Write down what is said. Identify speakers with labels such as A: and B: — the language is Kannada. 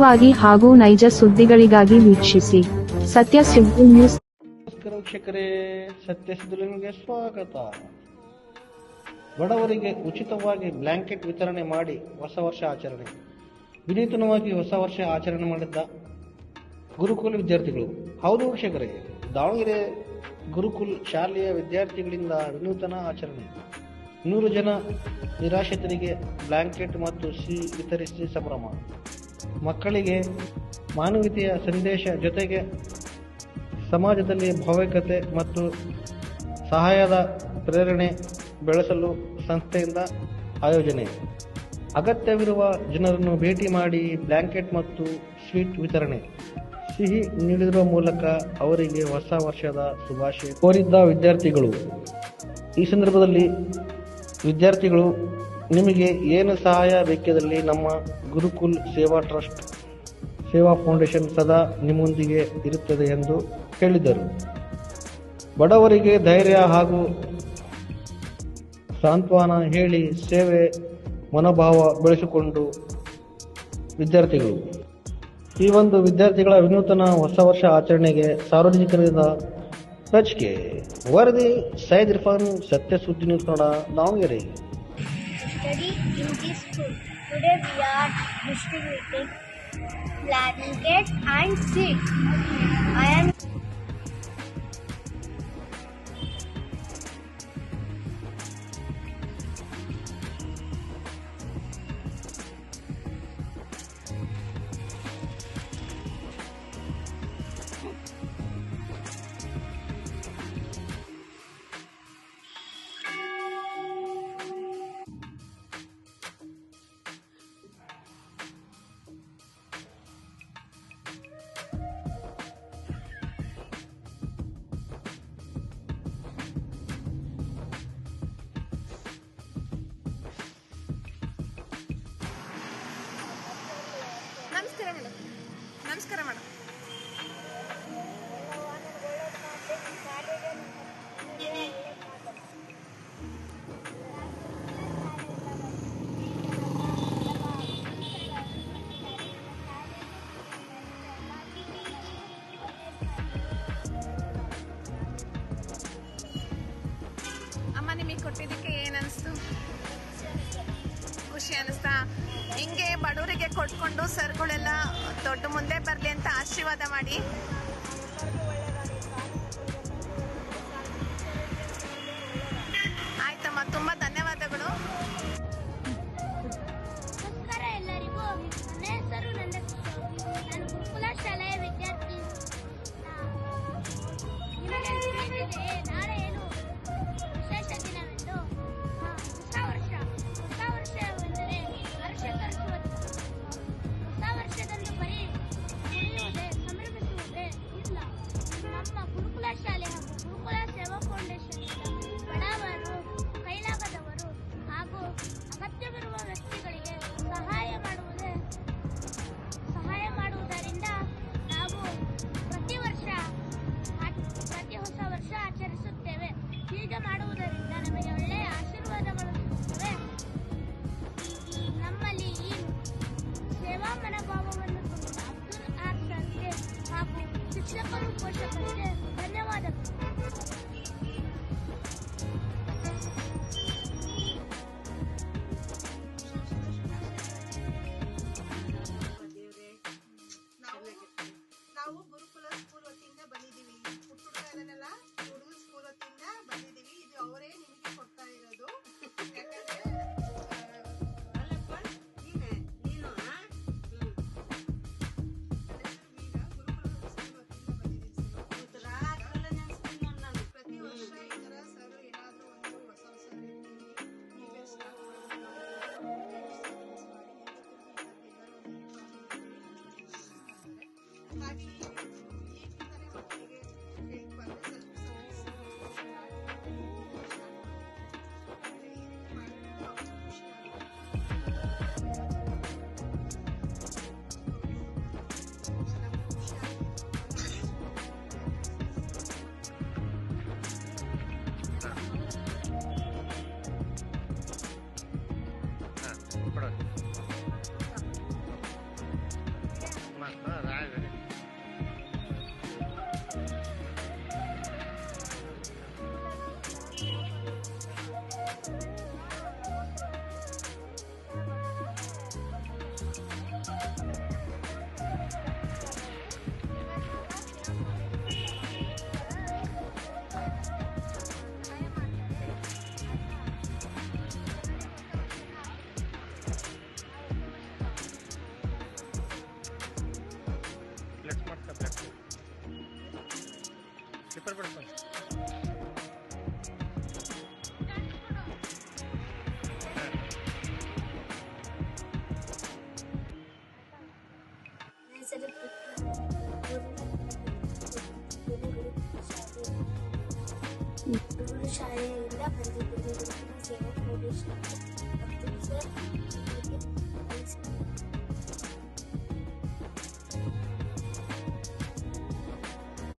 A: ವಾಗಿ ಹಾಗೂ ನೈಜ ಸುದ್ದಿಗಳಿಗಾಗಿ ವೀಕ್ಷಿಸಿ ಸತ್ಯ ಸುದ್ದಿ ನ್ಯೂಸ್.
B: ನಮಸ್ಕಾರ ವೀಕ್ಷಕರೇ, ಸತ್ಯ ಸುದ್ದಿಗಳಿಗೆ ಸ್ವಾಗತ. ಬಡವರಿಗೆ ಉಚಿತವಾಗಿ ಬ್ಲಾಂಕೆಟ್ ವಿತರಣೆ ಮಾಡಿ ಹೊಸ ವರ್ಷ ಆಚರಣೆ. ವಿನೂತನವಾಗಿ ಹೊಸ ವರ್ಷ ಆಚರಣೆ ಮಾಡಿದ್ದ ಗುರುಕುಲ ವಿದ್ಯಾರ್ಥಿಗಳು. ಹೌದು ವೀಕ್ಷಕರೇ, ದಾವಣಗೆರೆ ಗುರುಕುಲ್ ಶಾಲೆಯ ವಿದ್ಯಾರ್ಥಿಗಳಿಂದ ವಿನೂತನ ಆಚರಣೆ. 100 ಜನ ನಿರಾಶ್ರಿತರಿಗೆ ಬ್ಲಾಂಕೆಟ್ ಮತ್ತು ಸಿಹಿ ವಿತರಿಸಿ ಸಂಭ್ರಮ. ಮಕ್ಕಳಿಗೆ ಮಾನವೀಯತೆಯ ಸಂದೇಶ ಜೊತೆಗೆ ಸಮಾಜದಲ್ಲಿ ಭಾವೈಕ್ಯತೆ ಮತ್ತು ಸಹಾಯದ ಪ್ರೇರಣೆ ಬೆಳೆಸಲು ಸಂಸ್ಥೆಯಿಂದ ಆಯೋಜನೆ. ಅಗತ್ಯವಿರುವ ಜನರನ್ನು ಭೇಟಿ ಮಾಡಿ ಬ್ಲಾಂಕೆಟ್ ಮತ್ತು ಸ್ವೀಟ್ ವಿತರಣೆ. ಸಿಹಿ ನೀಡಿರುವ ಮೂಲಕ ಅವರಿಗೆ ಹೊಸ ವರ್ಷದ ಶುಭಾಶಯ ಕೋರಿದ್ದ ವಿದ್ಯಾರ್ಥಿಗಳು. ಈ ಸಂದರ್ಭದಲ್ಲಿ ವಿದ್ಯಾರ್ಥಿಗಳು, ನಿಮಗೆ ಏನು ಸಹಾಯ ಬೇಕಿದ್ದಲ್ಲಿ ನಮ್ಮ ಗುರುಕುಲ್ ಸೇವಾ ಟ್ರಸ್ಟ್ ಸೇವಾ ಫೌಂಡೇಶನ್ ಸದಾ ನಿಮ್ಮೊಂದಿಗೆ ಇರುತ್ತದೆ ಎಂದು ಹೇಳಿದರು. ಬಡವರಿಗೆ ಧೈರ್ಯ ಹಾಗೂ ಸಾಂತ್ವನ ಹೇಳಿ ಸೇವೆ ಮನೋಭಾವ ಬೆಳೆಸಿಕೊಂಡು ವಿದ್ಯಾರ್ಥಿಗಳು. ಈ ಒಂದು ವಿದ್ಯಾರ್ಥಿಗಳ ವಿನೂತನ ಹೊಸ ವರ್ಷ ಆಚರಣೆಗೆ ಸಾರ್ವಜನಿಕರಿಂದ ರಚಿಕೆ. ವರದಿ ಸೈಯದ್ ಇರ್ಫಾನ್, ಸತ್ಯ ಸುದ್ದಿ news Kannada, Davanagere.
C: Study in this school. Today we are distributing blankets and seats. I am
D: ನಮಸ್ಕಾರ ಮೇಡಮ್. ಅಮ್ಮ, ನಿಮಗೆ ಕೊಟ್ಟಿದ್ದಕ್ಕೆ ಏನ್ ಅನಿಸ್ತು? ಖುಷಿ ಅನಿಸ್ತಾ? ಹಿಂಗೆ ಬಡವರಿಗೆ ಕೊಟ್ಕೊಂಡು ಸರ್ಗಳೆಲ್ಲ ದೊಡ್ಡ ಮುಂದೆ ಬರಲಿ ಅಂತ ಆಶೀರ್ವಾದ ಮಾಡಿ. ಆಯ್ತಮ್ಮ, ತುಂಬಾ ಧನ್ಯವಾದಗಳು.
C: ನಮಸ್ಕಾರ ಎಲ್ಲರಿಗೂ. ನನ್ನ ಹೆಸರು ನಾನು ಗುರುಕುಲ ಶಾಲೆಯ ವಿದ್ಯಾರ್ಥಿ. ನಿಮಗೆ ತಿಳಿದಿದೆ ನಾಳೆ ಏನು ವಿಶೇಷ ದಿನವೆಂದು? ಹೊಸ ವರ್ಷವೆಂದರೆ ಹರ್ಷ ತರಿಸುವ ದಿನ. ಹೊಸ ವರ್ಷದಂದು ಬರೀ ಕುಣಿಯುವುದೇ ಸಂಭ್ರಮಿಸುವುದೇ ಇಲ್ಲ. ನಮ್ಮ ಗುರುಕುಲ ಶಾಲೆ ಹಾಗೂ ಗುರುಕುಲ ಸೇವಾ ಫೌಂಡೇಶನ್ ಬಡವರು, ಕೈಲಾಗದವರು ಹಾಗೂ ಅಗತ್ಯವಿರುವ ವ್ಯಕ್ತಿಗಳಿಗೆ ಸಹಾಯ ಮಾಡುವುದರಿಂದ ನಾವು ಪ್ರತಿ ಹೊಸ ವರ್ಷ ಆಚರಿಸುತ್ತೇವೆ. ಹೀಗೆ ಮಾಡುವುದರಿಂದ ನಮಗೆ ಒಳ್ಳೆಯ ಆಶೀರ್ವಾದಗಳು ಸಿಗುತ್ತವೆ. ನಮ್ಮಲ್ಲಿ ಈ ಸೇವಾ ಮನೋಭಾವವನ್ನು ತುಂಬಿದ ಅಬ್ದುಲ್ ಆರ್ ಸರ್ಗೆ ಹಾಗೂ ಶಿಕ್ಷಕರು, ಪೋಷಕರಿಗೆ ಧನ್ಯವಾದಗಳು.
E: ನಾವು ಗುರುಕುಲ ಸ್ಕೂಲ್ ವತಿಯಿಂದ ಬಂದಿದ್ದೀವಿ. ಹುಟ್ಟುಡ್ತಾ ಇದನ್ನೆಲ್ಲ ಹುಡುಗ ಸ್ಕೂಲ್ ವತಿಯಿಂದ ಬಂದಿದ್ದೀವಿ. ಇದು ಅವರೇ ನಿಮಗೆ ಕೊಡ್ತಾ ಇರೋದು. ಯಾಕಂದ್ರೆ ಪ್ರತಿ ವರ್ಷ ಈ ತರ ಸರ್ ಏನಾದ್ರೂ ಒಂದು ಹೊಸ ಹೊಸ ರೀತಿಯಲ್ಲಿ ಹಾಗೆ ಈಗಿಂದಲೇ ಮಕ್ಕಳಿಗೆ ಹೇಳ್ಬಾರ್ದು.
B: ಪೇಪರ್ ಬಿಡ್ತಾನೆ.
F: ಶಾಲೆಯಿಂದ ಬಂದಿದ್ದೇನೆ. ಸೇವಾ ಫೌಂಡೇಶನ್